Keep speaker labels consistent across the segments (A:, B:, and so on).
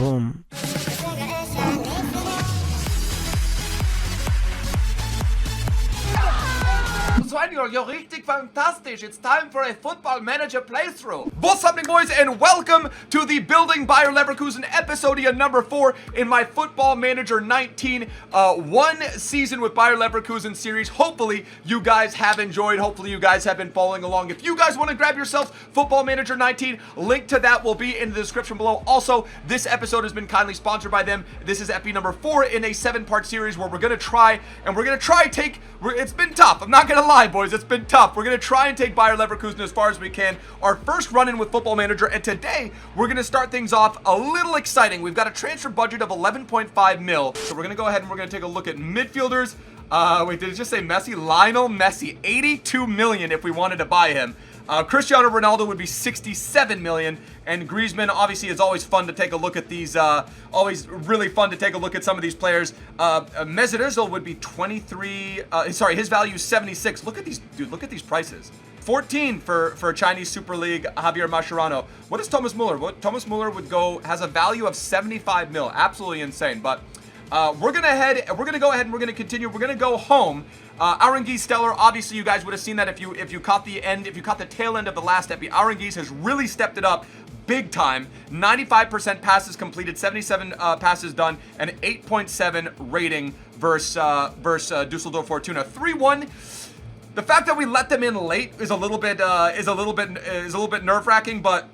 A: Boom.
B: You're richtig fantastisch. It's time for a football manager playthrough. What's happening, boys, and welcome to the Building Bayer Leverkusen episode number 4 in my Football Manager 19 one season with Bayer Leverkusen series. Hopefully you guys have enjoyed. Hopefully you guys have been following along. If you guys want to grab yourself Football Manager 19, link to that will be in the description below. Also, this episode has been kindly sponsored by them. This is epi number 4 in a 7-part series where we're going to try take. It's been tough. I'm not going to lie, boys. It's been tough. We're going to try and take Bayer Leverkusen as far as we can. Our first run-in with Football Manager, and today we're going to start things off a little exciting. We've got a transfer budget of 11.5 mil, so we're going to go ahead and we're going to take a look at midfielders. Wait, did it just say Messi? Lionel Messi, 82 million if we wanted to buy him. Cristiano Ronaldo would be 67 million, and Griezmann, obviously, is always fun to take a look at these, always really fun to take a look at some of these players. Mesut Ozil would be 23, sorry, his value is 76. Look at these, dude, look at these prices. 14 for Chinese Super League, Javier Mascherano. What is Thomas Muller? Thomas Muller would go, has a value of 75 mil, absolutely insane, but we're gonna go ahead and we're gonna continue. We're gonna go home. Aranguiz Stellar, obviously you guys would have seen that if you caught the tail end of the last epi. Aranguiz has really stepped it up big time. 95% passes completed, 77 passes done, and 8.7 rating versus Düsseldorf Fortuna. 3-1. The fact that we let them in late is a little bit nerve-wracking, but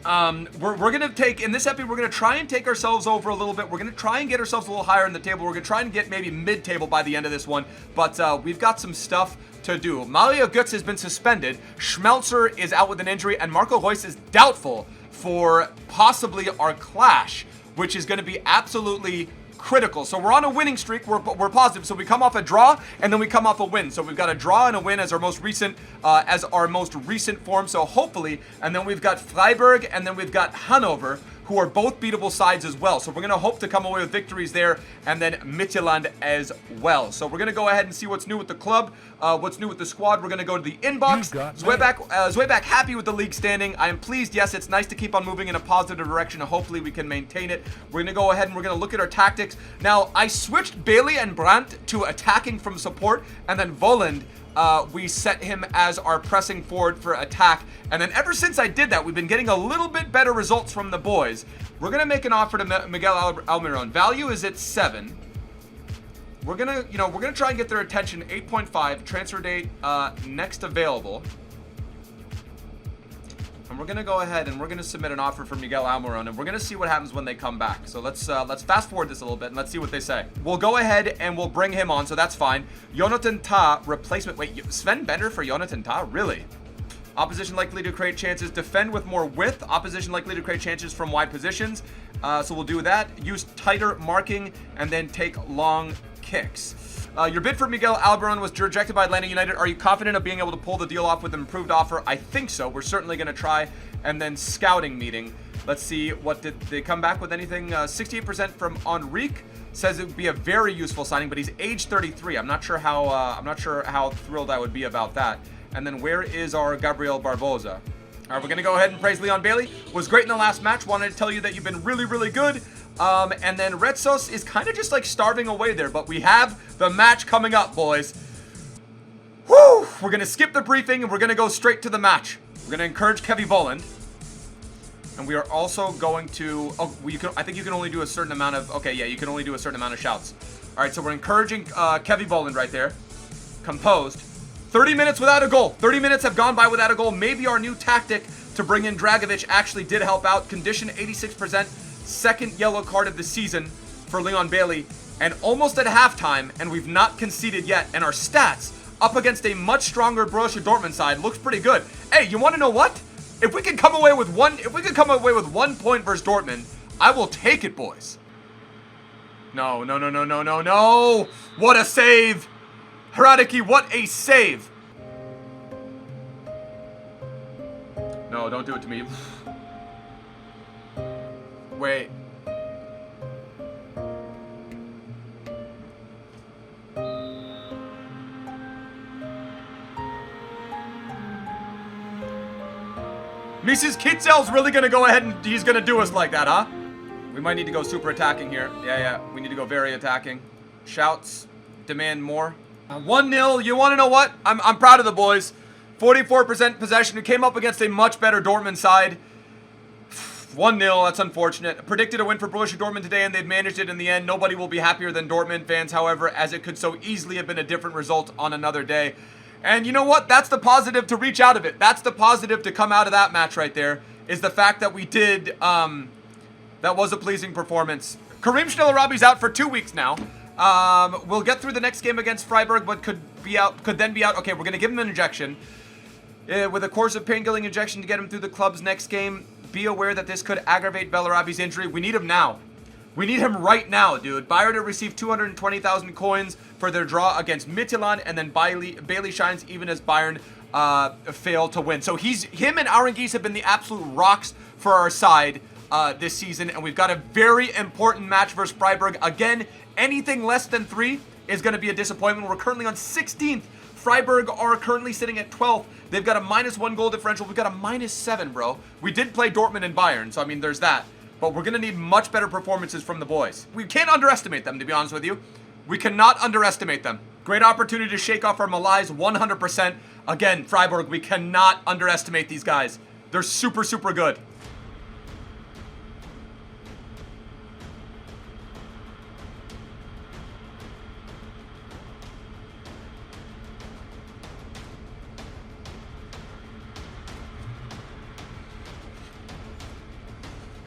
B: we're gonna take, in this epi, we're gonna try and take ourselves over a little bit. We're gonna try and get ourselves a little higher in the table. We're gonna try and get maybe mid-table by the end of this one, but we've got some stuff to do. Mario Götze has been suspended. Schmelzer is out with an injury, and Marco Reus is doubtful for possibly our clash, which is gonna be absolutely critical. So we're on a winning streak. We're positive. So we come off a draw and then we come off a win. So we've got a draw and a win as our most recent form. So hopefully, and then we've got Freiburg and then we've got Hanover, who are both beatable sides as well. So we're going to hope to come away with victories there, and then Midtjylland as well. So we're going to go ahead and see what's new with the club, what's new with the squad. We're going to go to the inbox. Zweback happy with the league standing. I am pleased. Yes, it's nice to keep on moving in a positive direction. Hopefully we can maintain it. We're going to go ahead and we're going to look at our tactics. Now, I switched Bailey and Brandt to attacking from support, and then Voland, we set him as our pressing forward for attack. And then ever since I did that, we've been getting a little bit better results from the boys. We're going to make an offer to Miguel Almiron. Value is at 7. We're going to try and get their attention. 8.5. Transfer date next available. And we're going to go ahead and we're going to submit an offer for Miguel Almiron, and we're going to see what happens when they come back. So let's fast forward this a little bit and let's see what they say. We'll go ahead and we'll bring him on, so that's fine. Jonathan Tah, replacement. Wait, Sven Bender for Jonathan Tah? Really? Opposition likely to create chances. Defend with more width. Opposition likely to create chances from wide positions. So we'll do that. Use tighter marking and then take long kicks. Your bid for Miguel Almiron was rejected by Atlanta United. Are you confident of being able to pull the deal off with an improved offer? I think so. We're certainly going to try. And then scouting meeting. Let's see, what did they come back with? Anything? 68% from Enrique says it would be a very useful signing, but he's age 33. I'm not sure how thrilled I would be about that. And then where is our Gabriel Barbosa? All right, we're going to go ahead and praise Leon Bailey. Was great in the last match. Wanted to tell you that you've been really, really good. And then Retsos is kind of just like starving away there, but we have the match coming up, boys. Woo! We're going to skip the briefing and we're going to go straight to the match. We're going to encourage Kevin Voland. And we are also going to, I think you can only do a certain amount of, okay, yeah, you can only do a certain amount of shouts. All right, so we're encouraging Kevin Voland right there. Composed. 30 minutes without a goal. 30 minutes have gone by without a goal. Maybe our new tactic to bring in Dragovic actually did help out. Condition 86%. Second yellow card of the season for Leon Bailey. And almost at halftime, and we've not conceded yet. And our stats up against a much stronger Borussia Dortmund side looks pretty good. Hey, you want to know what? If we can come away with 1 point versus Dortmund, I will take it, boys. No. What a save. Hradicki, what a save. No, don't do it to me. Wait. Mrs. Kitzel's really gonna go ahead and he's gonna do us like that, huh? We might need to go super attacking here. Yeah. We need to go very attacking. Shouts. Demand more. 1-0. You want to know what? I'm proud of the boys. 44% possession. We came up against a much better Dortmund side. 1-0. That's unfortunate. Predicted a win for Borussia Dortmund today, and they've managed it in the end. Nobody will be happier than Dortmund fans, however, as it could so easily have been a different result on another day. And you know what? That's the positive to reach out of it. That's the positive to come out of that match right there, is the fact that we did, that was a pleasing performance. Karim Schnellerabi's out for 2 weeks now. We'll get through the next game against Freiburg, but could then be out. Okay, we're going to give him an injection. With a course of painkilling injection to get him through the club's next game. Be aware that this could aggravate Bellarabi's injury. We need him now. We need him right now, dude. Bayern have received 220,000 coins for their draw against Midtjylland, and then Bailey shines even as Bayern failed to win. So him and Aranguiz have been the absolute rocks for our side this season, and we've got a very important match versus Freiburg. Again, anything less than 3 is going to be a disappointment. We're currently on 16th. Freiburg are currently sitting at 12th. They've got a -1 goal differential. We've got a -7, bro. We did play Dortmund and Bayern, so I mean, there's that. But we're going to need much better performances from the boys. We can't underestimate them, to be honest with you. We cannot underestimate them. Great opportunity to shake off our malaise 100%. Again, Freiburg, we cannot underestimate these guys. They're super, super good.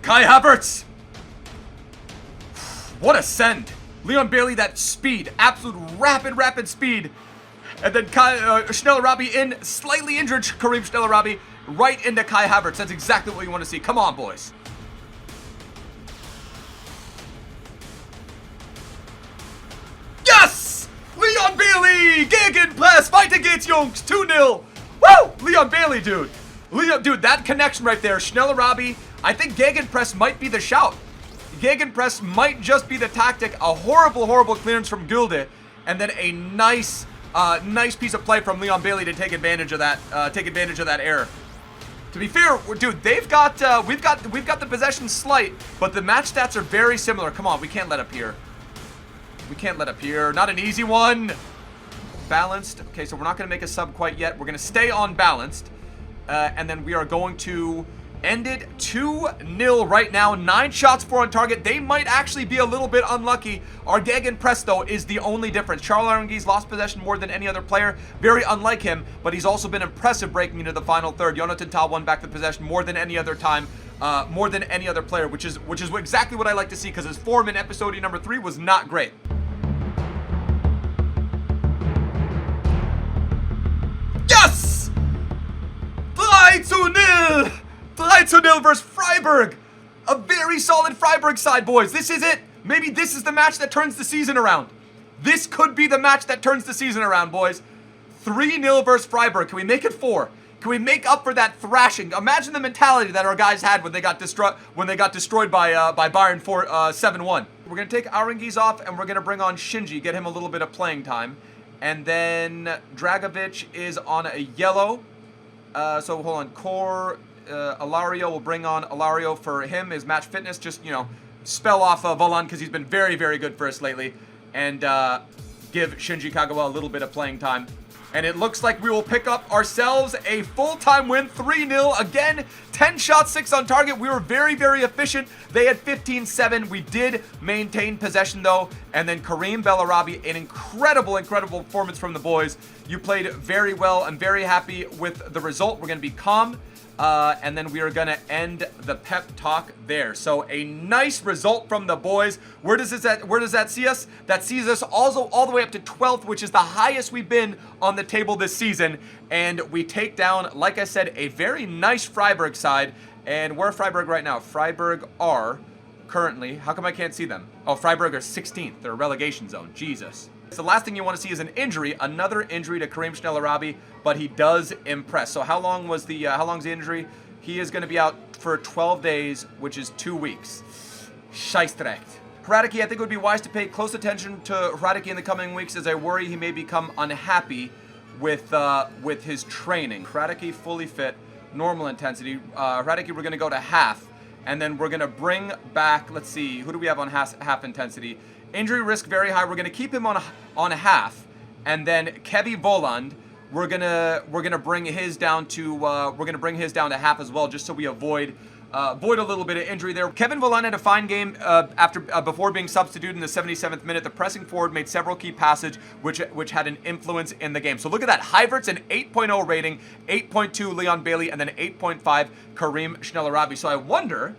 B: Kai Havertz! What a send! Leon Bailey, that speed. Absolute rapid speed. And then Schnellerabi in, slightly injured Karim Schnellerabi, right into Kai Havertz. That's exactly what you want to see. Come on, boys. Yes! Leon Bailey! Gegenpress! Weiter geht's, Jungs! 2-0! Woo! Leon Bailey, dude. Dude, that connection right there. Schnellerabi. I think Gegenpress might be the shout. Gegenpress might just be the tactic. A horrible, horrible clearance from Gulde, and then a nice piece of play from Leon Bailey to take advantage of that. Error. To be fair, dude, we've got the possession slight, but the match stats are very similar. Come on, we can't let up here. We can't let up here. Not an easy one. Balanced. Okay, so we're not going to make a sub quite yet. We're going to stay on balanced, and then we are going to ended 2-0 right now. 9 shots, 4 on target. They might actually be a little bit unlucky. Our gegenpress, though, is the only difference. Charles Aranguiz lost possession more than any other player. Very unlike him, but he's also been impressive breaking into the final third. Jonathan Tah won back the possession more than any other time, more than any other player, which is exactly what I like to see, because his form in episode number 3 was not great. Yes! 3-0! 3-0 versus Freiburg. A very solid Freiburg side, boys. This is it. Maybe this is the match that turns the season around. This could be the match that turns the season around, boys. 3-0 versus Freiburg. Can we make it 4? Can we make up for that thrashing? Imagine the mentality that our guys had when they got destroyed by Bayern 7-1. We're going to take Aranguiz off, and we're going to bring on Shinji, get him a little bit of playing time. And then Dragovic is on a yellow. So hold on. Core... Alario, will bring on Alario for him, his match fitness. Just, spell off Volan, because he's been very, very good for us lately. And give Shinji Kagawa a little bit of playing time. And it looks like we will pick up ourselves a full-time win, 3-0. Again, 10 shots, 6 on target. We were very, very efficient. They had 15-7. We did maintain possession, though. And then Karim Bellarabi, an incredible, incredible performance from the boys. You played very well. I'm very happy with the result. We're going to be calm. And then we are going to end the pep talk there. So a nice result from the boys. Where does that see us? That sees us also all the way up to 12th, which is the highest we've been on the table this season. And we take down, like I said, a very nice Freiburg side. And where are Freiburg right now? Freiburg are currently, how come I can't see them? Oh, Freiburg are 16th. They're a relegation zone. Jesus. So the last thing you want to see is an injury, another injury to Karim Schnellerabi, but he does impress. So how long's the injury? He is going to be out for 12 days, which is 2 weeks. Scheissdreck. Hradicki, I think it would be wise to pay close attention to Hradicki in the coming weeks, as I worry he may become unhappy with his training. Hradicki fully fit, normal intensity. Hradicki, we're going to go to half. And then we're going to bring back, let's see, who do we have on half intensity? Injury risk very high. We're going to keep him on a half. And then Kevin Voland, we're gonna bring his down to half as well, just so we avoid a little bit of injury there. Kevin Voland had a fine game before being substituted in the 77th minute. The pressing forward made several key passes, which had an influence in the game. So look at that. Havertz an 8.0 rating, 8.2 Leon Bailey, and then 8.5 Karim Schnellerabi. So I wonder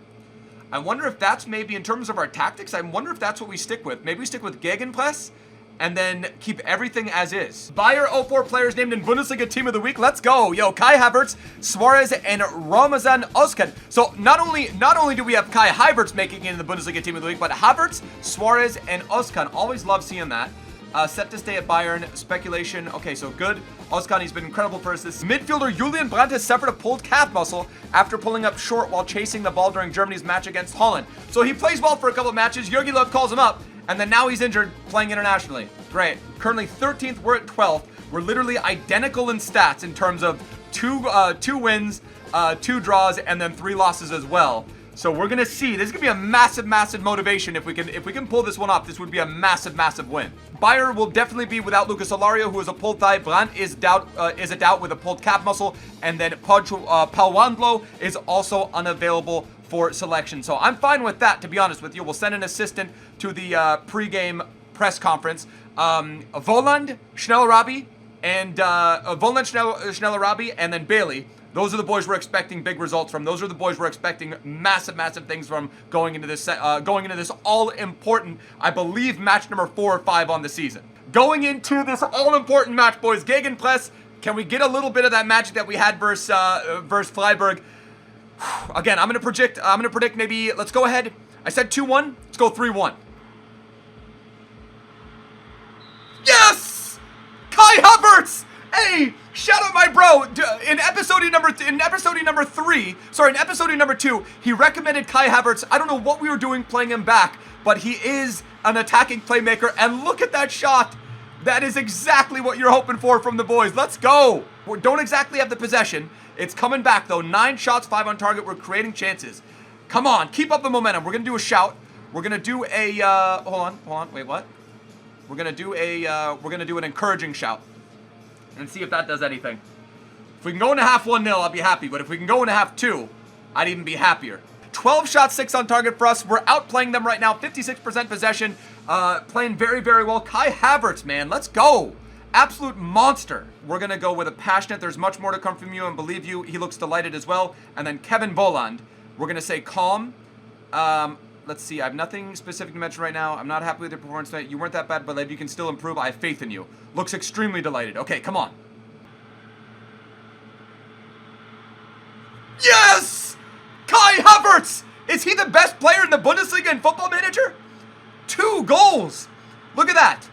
B: if that's maybe in terms of our tactics. I wonder if that's what we stick with. Maybe we stick with Gegenpress and then keep everything as is. Bayer 04 players named in Bundesliga Team of the Week. Let's go. Yo, Kai Havertz, Suarez, and Ramazan Özcan. So not only do we have Kai Havertz making it in the Bundesliga Team of the Week, but Havertz, Suarez, and Özcan. Always love seeing that. Set to stay at Bayern. Speculation. Okay, so good. Özcan, he's been incredible for us. This midfielder Julian Brandt has suffered a pulled calf muscle after pulling up short while chasing the ball during Germany's match against Holland. So he plays well for a couple of matches. Jurgen Löw calls him up. And then now he's injured playing internationally. Great. Currently 13th, we're at 12th. We're literally identical in stats in terms of two wins, 2 draws, and then 3 losses as well. So we're gonna see. This is gonna be a massive, massive motivation if we can pull this one off. This would be a massive, massive win. Bayer will definitely be without Lucas Olario, who is a pulled thigh. Brandt is a doubt with a pulled calf muscle, and then Palwandlo is also unavailable for selection. So I'm fine with that, to be honest with you. We'll send an assistant to the pre-game press conference. Voland, Schnellerabi, and Schnellerabi, and then Bailey. Those are the boys we're expecting big results from. Those are the boys we're expecting massive, massive things from going into this all-important, I believe, match number 4 or 5 on the season. Going into this all-important match, boys, Gegenpress. Can we get a little bit of that magic that we had versus Freiburg? Again, I'm gonna predict maybe, let's go ahead. I said 2-1, let's go 3-1. Yes! Kai Havertz! Hey, shout out my bro. In episode number 2, he recommended Kai Havertz. I don't know what we were doing playing him back, but he is an attacking playmaker, and look at that shot. That is exactly what you're hoping for from the boys. Let's go. We don't exactly have the possession. It's coming back, though. 9 shots, 5 on target. We're creating chances. Come on. Keep up the momentum. We're going to do a shout. We're going to do a, hold on. Wait, what? We're going to do an encouraging shout and see if that does anything. If we can go into half 1-0, I'll be happy. But if we can go into half 2, I'd even be happier. 12 shots, 6 on target for us. We're outplaying them right now. 56% possession. Playing very, very well. Kai Havertz, man. Let's go. Absolute monster. We're going to go with a passionate. There's much more to come from you, and believe you, he looks delighted as well. And then Kevin Voland. We're going to say calm. Let's see. I have nothing specific to mention right now. I'm not happy with your performance tonight. You weren't that bad, but you can still improve. I have faith in you. Looks extremely delighted. Okay, come on. Yes! Kai Havertz! Is he the best player in the Bundesliga in Football Manager? 2 goals. Look at that.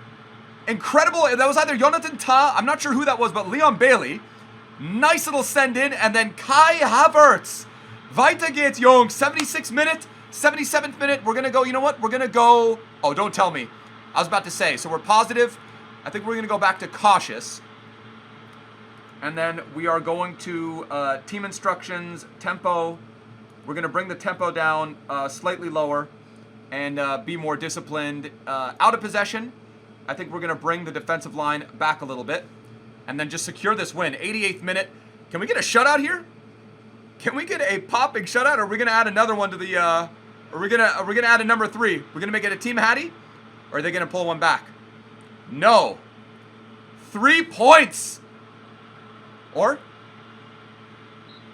B: Incredible. That was either Jonathan Tah, I'm not sure who that was, but Leon Bailey. Nice little send in, and then Kai Havertz. Weiter geht's, Jungs. 76th minute, 77th minute. We're going to go, you know what? We're going to go, oh, don't tell me. I was about to say, so we're positive. I think we're going to go back to cautious. And then we are going to team instructions, tempo. We're going to bring the tempo down slightly lower and be more disciplined. Out of possession, I think we're going to bring the defensive line back a little bit and then just secure this win. 88th minute. Can we get a shutout here? Can we get a popping shutout, or are we going to add another one to the are we going to add a number 3? We're going to make it a team Hattie, or are they going to pull one back? No. 3 points. Or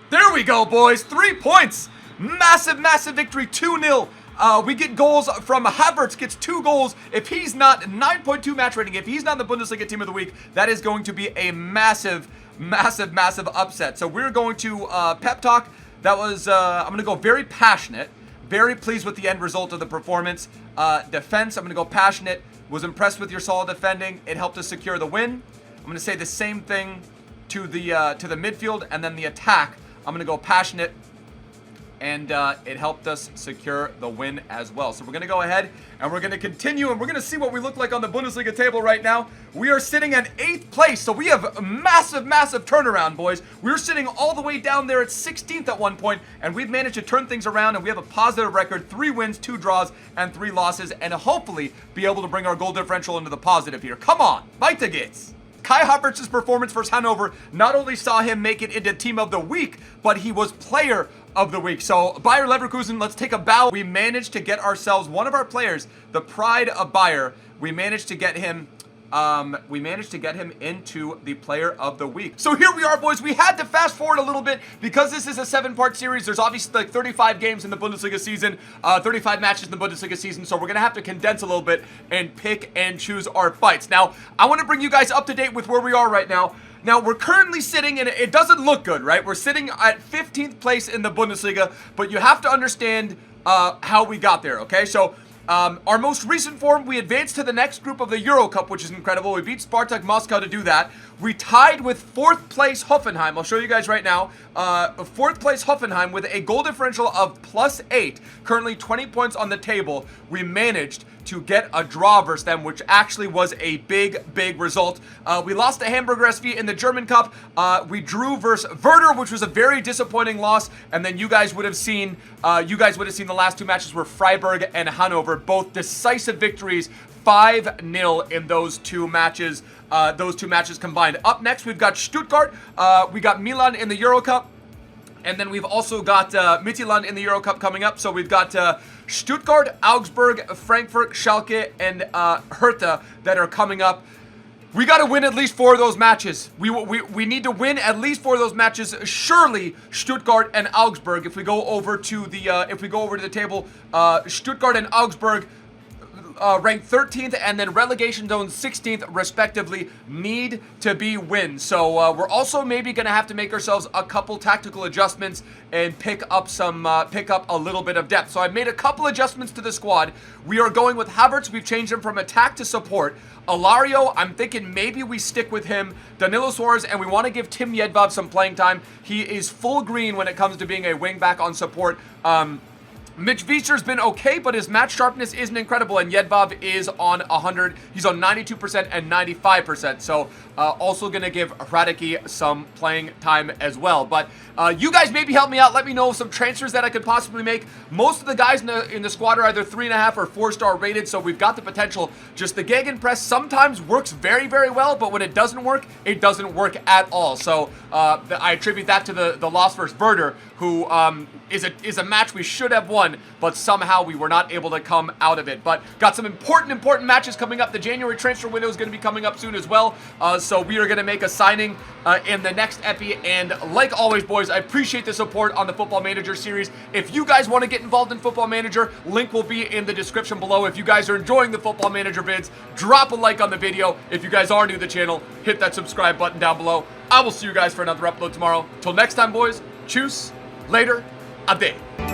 B: there we go, boys. 3 points. Massive, massive victory. 2-0. We get goals from Havertz, gets 2 goals. If he's not, 9.2 match rating, if he's not the Bundesliga Team of the Week, that is going to be a massive, massive, massive upset. So we're going to pep talk. That was, I'm going to go very passionate. Very pleased with the end result of the performance. Defense, I'm going to go passionate. Was impressed with your solid defending. It helped us secure the win. I'm going to say the same thing to the midfield, and then the attack. I'm going to go passionate. and it helped us secure the win as well. So we're going to go ahead and we're going to continue, and we're going to see what we look like on the Bundesliga table right now. We are sitting at 8th place, so we have a massive, massive turnaround, boys. We were sitting all the way down there at 16th at one point, and we've managed to turn things around, and we have a positive record, 3 wins, 2 draws, and 3 losses, and hopefully be able to bring our goal differential into the positive here. Come on, weiter geht's. Kai Havertz's performance versus Hanover not only saw him make it into Team of the Week, but he was Player of the Week. So Bayer Leverkusen, let's take a bow. We managed to get ourselves one of our players, the pride of Bayer. We managed to get him into the Player of the Week. So here we are, boys. We had to fast forward a little bit because this is a 7-part series. There's obviously like 35 games in the Bundesliga season, 35 matches in the Bundesliga season. So we're going to have to condense a little bit and pick and choose our fights. Now, I want to bring you guys up to date with where we are right now. Now, we're currently sitting, and it doesn't look good, right? We're sitting at 15th place in the Bundesliga, but you have to understand how we got there, okay? So, our most recent form, we advanced to the next group of the Euro Cup, which is incredible. We beat Spartak Moscow to do that. We tied with 4th place Hoffenheim. I'll show you guys right now. 4th place Hoffenheim with a goal differential of +8. Currently 20 points on the table. We managed to get a draw versus them, which actually was a big, big result. We lost to Hamburger SV in the German Cup. We drew versus Werder, which was a very disappointing loss. And then you guys would have seen the last 2 matches were Freiburg and Hanover, both decisive victories, 5-0 in those 2 matches. Those 2 matches combined. Up next, we've got Stuttgart. We got Milan in the Euro Cup. And then we've also got Midtjylland in the Euro Cup coming up. So we've got Stuttgart, Augsburg, Frankfurt, Schalke, and Hertha that are coming up. We got to win at least 4 of those matches. We need to win at least 4 of those matches. Surely Stuttgart and Augsburg. If we go over to the table, Stuttgart and Augsburg, ranked 13th and then relegation zone 16th respectively, need to be wins. So we're also maybe going to have to make ourselves a couple tactical adjustments and pick up a little bit of depth. So I've made a couple adjustments to the squad. We are going with Havertz. We've changed him from attack to support. Alario, I'm thinking maybe we stick with him. Danilo Suarez, and we want to give Tim Jedvab some playing time. He is full green when it comes to being a wingback on support. Mitch Wieser's been okay, but his match sharpness isn't incredible, and Jedvab is on 100. He's on 92% and 95%, so also going to give Radicki some playing time as well. But you guys maybe help me out. Let me know some transfers that I could possibly make. Most of the guys in the squad are either 3.5 or 4-star rated, so we've got the potential. Just the Gegenpress sometimes works very, very well, but when it doesn't work at all. So I attribute that to the loss versus Werder, who is a match we should have won, but somehow we were not able to come out of it. But got some important matches coming up. The January transfer window is going to be coming up soon as well. So we are going to make a signing in the next epi. And like always, boys, I appreciate the support on the Football Manager series. If you guys want to get involved in Football Manager, link will be in the description below. If you guys are enjoying the Football Manager vids, drop a like on the video. If you guys are new to the channel, hit that subscribe button down below. I will see you guys for another upload tomorrow. Till next time, boys, tschüss, later, ade.